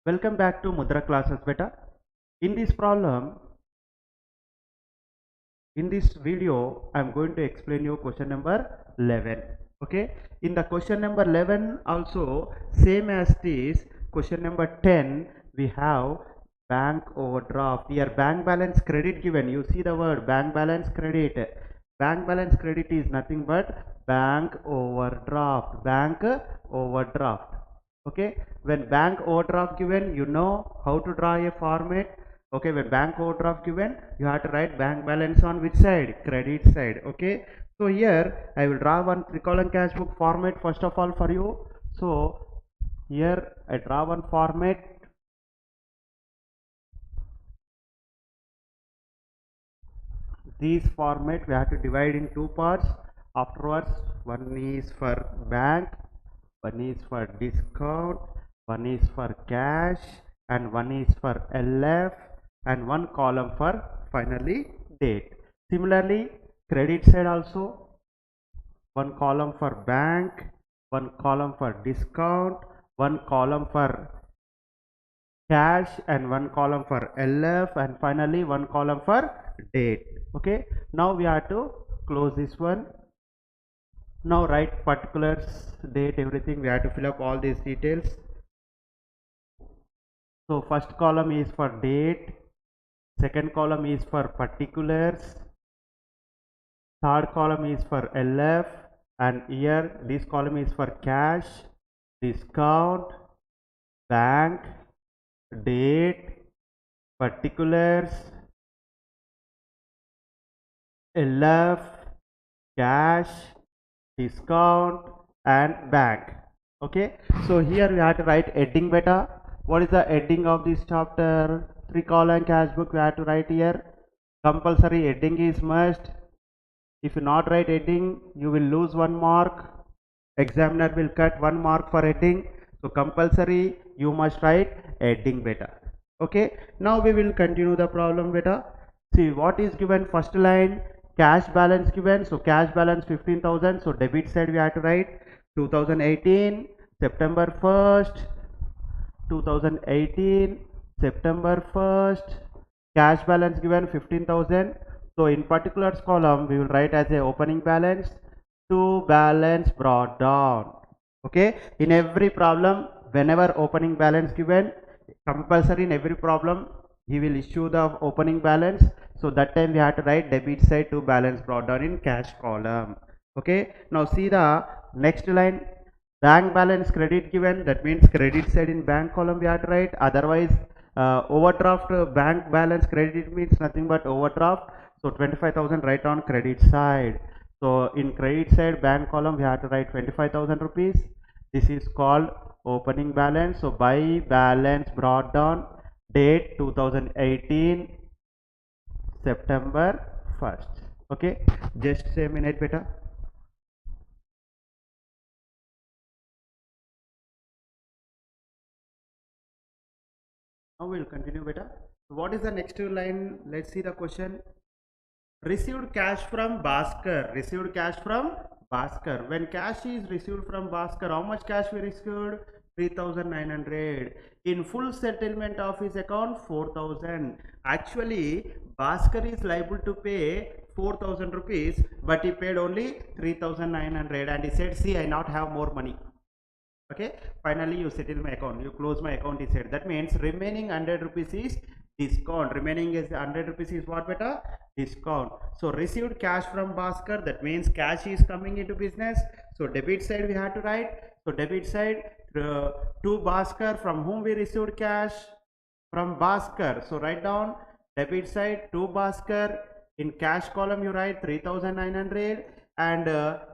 Welcome back to Mudra classes beta. In this problem, in this video, I'm going to explain you question number 11. Okay. In the question number 11 also same as this question number 10, we have bank overdraft. Here bank balance credit given. You see the word bank balance credit. Bank balance credit is nothing but bank overdraft. Bank overdraft. Okay, when bank overdraft given, you know how to draw a format. Okay, when bank overdraft given, you have to write bank balance on which side? Credit side. Okay, so here I will draw one 3 column cash book format first of all for you. So here I draw one format. These format we have to divide in two parts. Afterwards, one is for bank, one is for discount, one is for cash, and one is for LF, and one column for finally date. Similarly, credit side also one column for bank, one column for discount, one column for cash, and one column for LF, and finally one column for date. Okay, now we have to close this one. Now write particulars, date, everything. We have to fill up all these details. So first column is for date, second column is for particulars, third column is for LF, and here this column is for cash, discount, bank, date, particulars, LF, cash, discount, and bank. Okay, so here we have to write heading beta. What is the heading of this chapter? 3 column cash book we have to write here. Compulsory heading is must. If you not write heading, you will lose 1 mark. Examiner will cut 1 mark for heading. So compulsory you must write heading beta. Okay, now we will continue the problem beta. See what is given first line, cash balance given. So cash balance 15,000. So debit side we have to write 2018 September 1st, 2018 September 1st, cash balance given 15,000. So in particulars column we will write as a opening balance to balance brought down. Okay, in every problem whenever opening balance given, compulsory in every problem he will issue the opening balance. So that time we have to write debit side to balance brought down in cash column. Okay, now see the next line, bank balance credit given, that means credit side in bank column we have to write. Otherwise overdraft bank balance credit means nothing but overdraft. So 25,000 write on credit side. So in credit side bank column we have to write 25,000 rupees. This is called opening balance. So by balance brought down, date 2018 September 1st. Okay, just a minute beta. Now we'll continue beta. What is the next line? Let's see the question. Received cash from Bhaskar. Received cash from Bhaskar. When cash is received from Bhaskar, how much cash we received? 3,900. In full settlement of his account, 4,000. Actually, Bhaskar is liable to pay 4,000 rupees, but he paid only 3,900, and he said, see, I not have more money. Okay, finally you settle my account, you close my account, he said. That means remaining 100 rupees is discount. Remaining is 100 rupees is what beta? Discount. So received cash from Bhaskar, that means cash is coming into business. So debit side we have to write. So debit side to Bhaskar, from whom we received cash? From Bhaskar. So write down debit side to Bhaskar. In cash column you write 3,900, and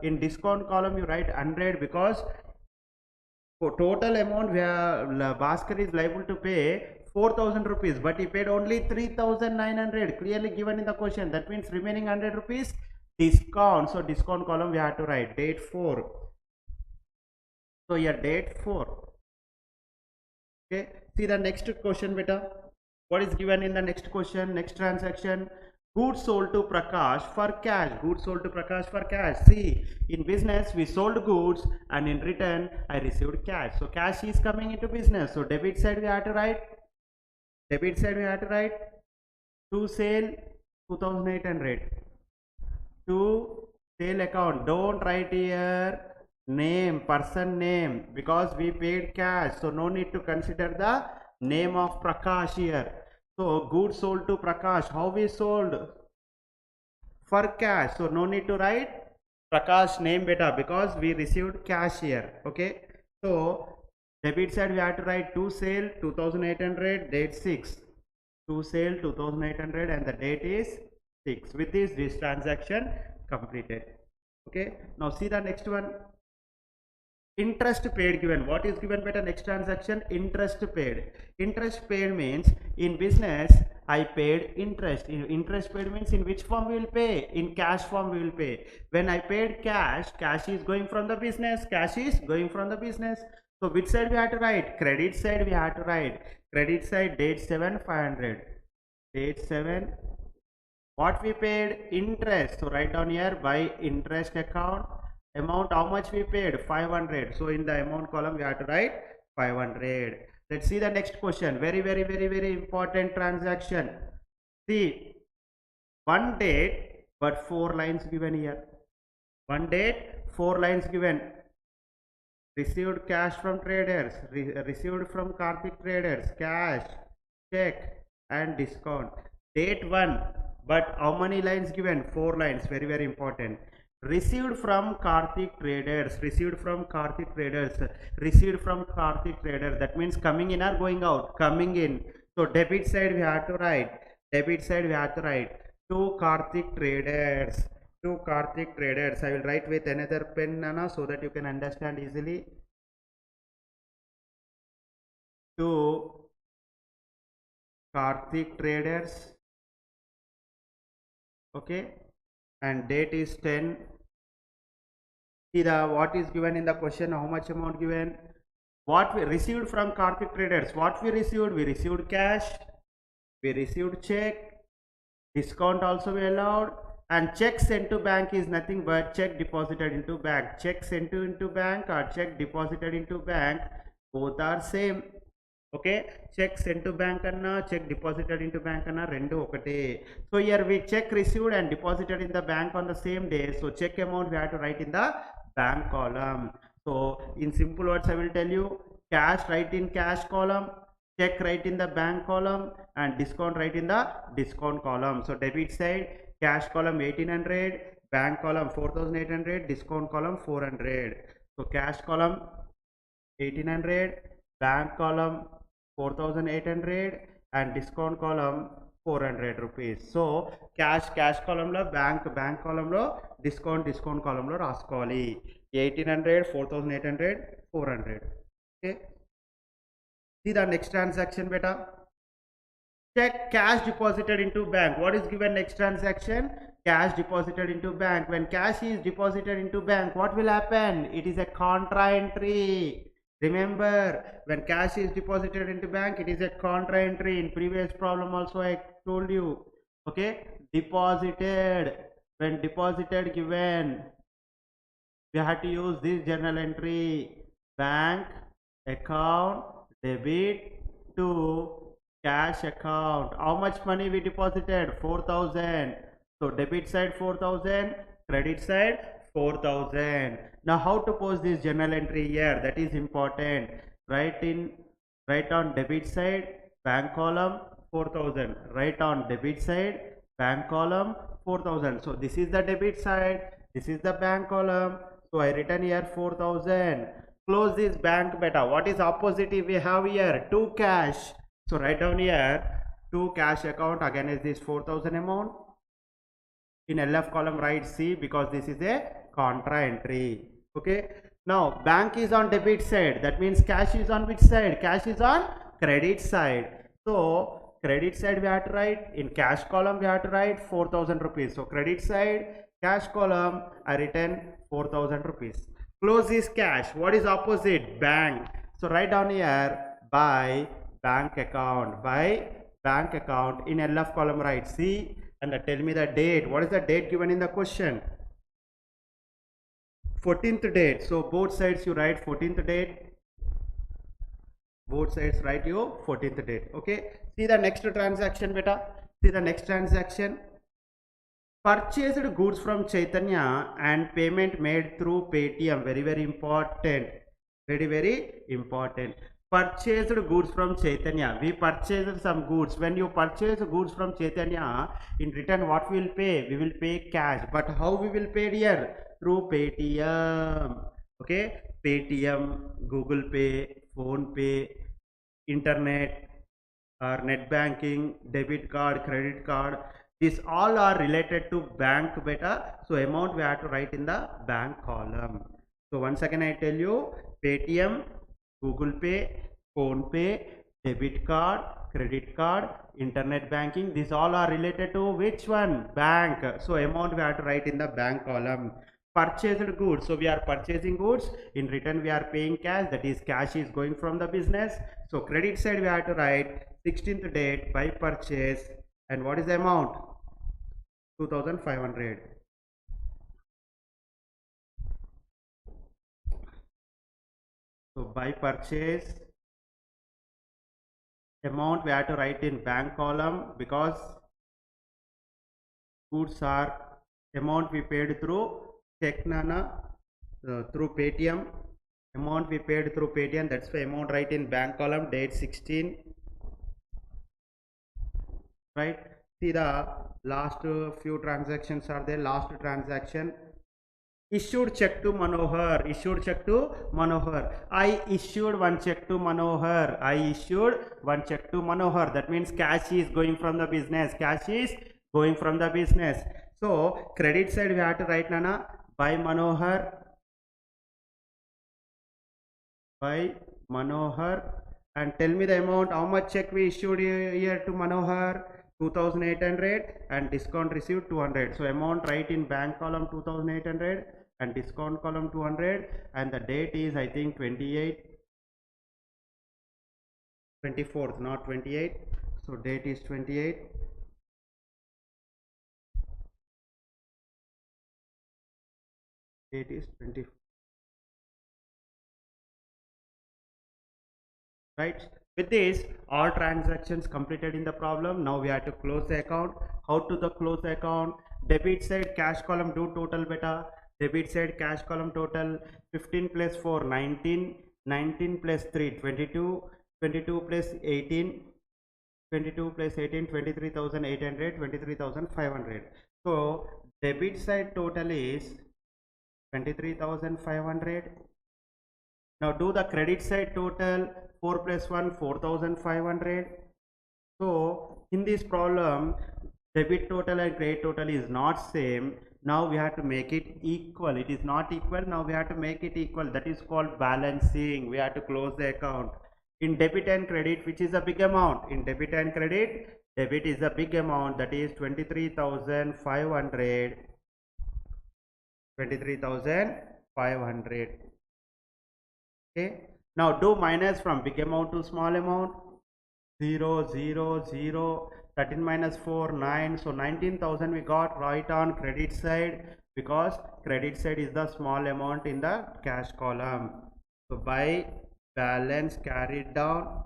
in discount column you write 100, because for total amount where Bhaskar is liable to pay 4,000 rupees, but he paid only 3,900, clearly given in the question. That means remaining 100 rupees discount. So discount column we have to write date 4. So here date 4. Okay, see the next question beta. What is given in the next question? Next transaction, Goods sold to Prakash for cash. Goods sold to Prakash for cash. See, in business we sold goods and in return I received cash. So cash is coming into business. So debit side we have to write. Debit side we have to write. To sale 2800. To sale account. Don't write here name, person name, because we paid cash. So no need to consider the name of Prakash here. So goods sold to Prakash. How we sold? For cash. So no need to write Prakash name beta because we received cash here. Okay. So debit side we have to write to sale 2800, date 6. To sale 2800 and the date is 6. With this transaction completed. Okay. Now see the next one. Interest paid given. What is given beta? Next transaction, interest paid. Interest paid means in business I paid interest. Interest paid means in which form we will pay? In cash form we will pay. When I paid cash, cash is going from the business. Cash is going from the business. So which side we have to write? Credit side we have to write. Credit side date 7 500. Date 7. What we paid? Interest. So write down here by interest account. Amount how much we paid? 500. So in the amount column we have to write 500. Let's see the next question. Very important transaction. See, one date but 4 lines given here. One date, 4 lines given. Received cash from traders, received from Karthik traders, cash, check and discount. Date 1, but how many lines given? 4 lines. Very important. Received from Karthik traders, received from Karthik traders, received from Karthik traders. That means coming in or going out? Coming in. So debit side we have to write. Debit side we have to write to Karthik traders. To Karthik traders. I will write with another pen, Nana, so that you can understand easily. To Karthik traders. Okay. And date is 10. See the what is given in the question, how much amount given. What we received from Karthik traders. What we received cash, we received check, discount also we allowed, and check sent to bank is nothing but check deposited into bank. Check sent to into bank or check deposited into bank, both are same. Okay, check sent to bank anna, check deposited into bank anna, rendu okate. So here we check received and deposited in the bank on the same day. So check amount we have to write in the bank column. So in simple words I will tell you, cash write in cash column, check write in the bank column, and discount write in the discount column. So debit side cash column 1800, bank column 4800, discount column 400. So cash column 1800, bank column 4800 and discount column 400 rupees. So cash column lo, bank column lo, discount column lo raskoli. 1800, 4800, 400. Okay. See the next transaction beta. Check cash deposited into bank. What is given next transaction? Cash deposited into bank. When cash is deposited into bank, what will happen? It is a contra entry. Remember, when cash is deposited into bank, it is a contra entry. In previous problem also I told you. Okay, deposited. When deposited given, we have to use this journal entry. Bank account debit to cash account. How much money we deposited? 4,000. So debit side 4,000, credit side 4,000. Now how to post this journal entry here? That is important. Write on debit side bank column 4,000. Write on debit side bank column 4,000. So this is the debit side, this is the bank column. So I written here 4,000. Close this bank beta. What is opposite we have here? To cash. So write down here to cash account. Again is this 4,000 amount. In LF column write C because this is a contra entry. Okay. Now bank is on debit side. That means cash is on which side? Cash is on credit side. So credit side we have to write. In cash column we have to write 4,000 rupees. So credit side cash column I written 4,000 rupees. Close this cash. What is opposite? Bank. So write down here by bank account. By bank account. In LF column write C. and tell me the date. What is the date given in the question? 14th date. So both sides you write 14th date. Both sides write your 14th date. Okay. See the next transaction, beta. See the next transaction. Purchased goods from Chaitanya and payment made through Paytm. Very, very important. Very, very important. Purchased goods from Chaitanya. We purchased some goods. When you purchase goods from Chaitanya, in return what we will pay? We will pay cash. But how we will pay here? Through Paytm. Okay. Paytm, Google Pay, Phone Pay, internet, or net banking, debit card, credit card. These all are related to bank beta. So amount we have to write in the bank column. So once again I tell you, Paytm, Google Pay, Phone Pay, debit card, credit card, internet banking. These all are related to which one? Bank. So amount we have to write in the bank column. Purchased goods. So we are purchasing goods. In return we are paying cash. That is cash is going from the business. So credit side we have to write 16th date by purchase. And what is the amount? 2500. So by purchase amount we have to write in bank column, because goods are amount we paid through check nana, through Paytm. Amount we paid through Paytm, that's the amount write in bank column, date 16. Right. See the last few transactions are there. Last transaction, issued check to Manohar. Issued check to Manohar. I issued one check to Manohar. I issued one check to Manohar. That means cash is going from the business. Cash is going from the business. So credit side we have to write Nana, by Manohar. By Manohar. And tell me the amount. How much check we issued here to Manohar? 2800, and discount received 200. So amount write in bank column 2800 and discount column 200, and the date is I think 24th, not 28. So date is 28. Date is 24. Right. With this, all transactions completed in the problem. Now we have to close the account. How to the close the account? Debit side cash column do total beta. Debit side cash column total 15 plus 4 19, 19 plus 3 22, 22 plus 18, 22 plus 18 23,800, 23,500. So debit side total is 23,500. Now do the credit side total. 4 plus 1 4,500. So in this problem, debit total and credit total is not same. Now we have to make it equal. It is not equal. Now we have to make it equal. That is called balancing. We have to close the account. In debit and credit, which is a big amount? In debit and credit, debit is a big amount. That is 23,500. 23,500. Okay. Now do minus from big amount to small amount. 0 0 0. 13 minus 4 9. So 19,000 we got right on credit side, because credit side is the small amount in the cash column. So by balance carried down,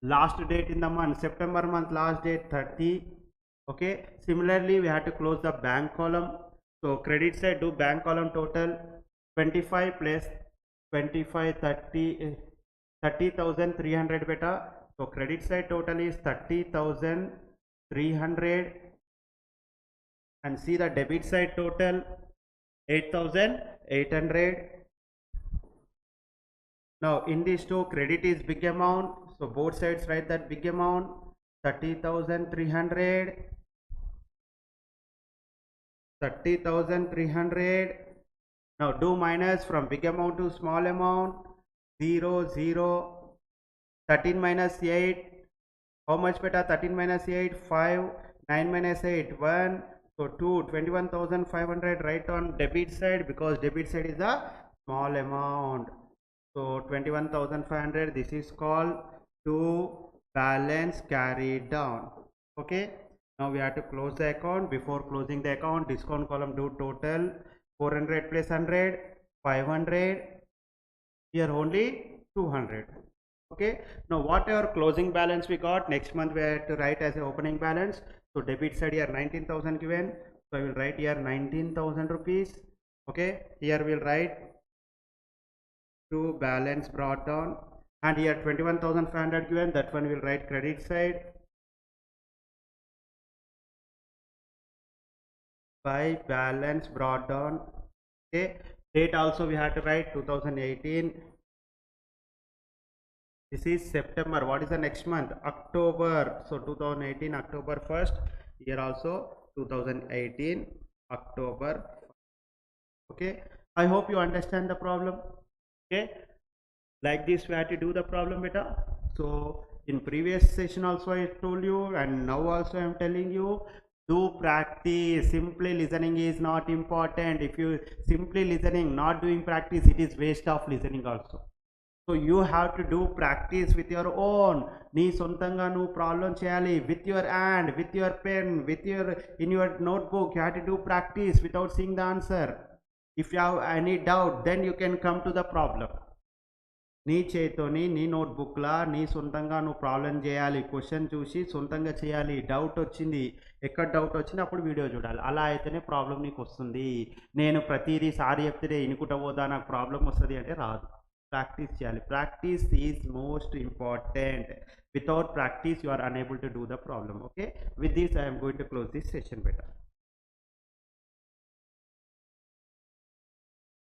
last date in the month, September month, last date 30. Okay. Similarly we have to close the bank column. So credit side do bank column total 25 plus 25 30,300 beta. So credit side total is 30,300, and see the debit side total 8,800. Now in these two, credit is big amount, so both sides write that big amount 30,300. 30,300. Now do minus from big amount to small amount. 0 0. 13 minus 8. How much beta? 13 minus 8 5. 9 minus 8 1. So 2. 21,500 right on debit side, because debit side is a small amount. So 21,500. This is called to balance carried down. Okay. Now we have to close the account. Before closing the account, discount column do total 400 plus 100, 500. Here only 200. Okay. Now whatever closing balance we got, next month we have to write as a opening balance. So debit side here 19,000 given. So I will write here 19,000 rupees. Okay. Here we'll write to balance brought down, and here 21,500 given. That one will write credit side. By balance brought down. Okay, date also we have to write 2018. This is September. What is the next month? October. So 2018 October 1st. Here also 2018 October. Okay, I hope you understand the problem. Okay, like this we have to do the problem beta. So in previous session also I told you, and now also I am telling you, do practice. Simply listening is not important. If you simply listening, not doing practice, it is waste of listening also. So you have to do practice with your own. Nee sontanga nu problem cheyali with your hand, with your pen, with your in your notebook. You have to do practice without seeing the answer. If you have any doubt, then you can come to the problem. నీ చేతితోని నీ నోట్బుక్లా నీ సొంతంగా నువ్వు problem చేయాలి, question చూసి సొంతంగా చేయాలి. Doubt వచ్చింది, ఎక్కడ డౌట్ వచ్చింది అప్పుడు వీడియో చూడాలి. అలా అయితేనే ప్రాబ్లం నీకు వస్తుంది. నేను ప్రతిదీ సారి చెప్తే ఇనుకుంటా పోదా నాకు ప్రాబ్లం వస్తుంది అంటే రాదు. ప్రాక్టీస్ చేయాలి. Practice is most important. Without practice you are unable to do the problem. Okay, with this I'm going to close this session better.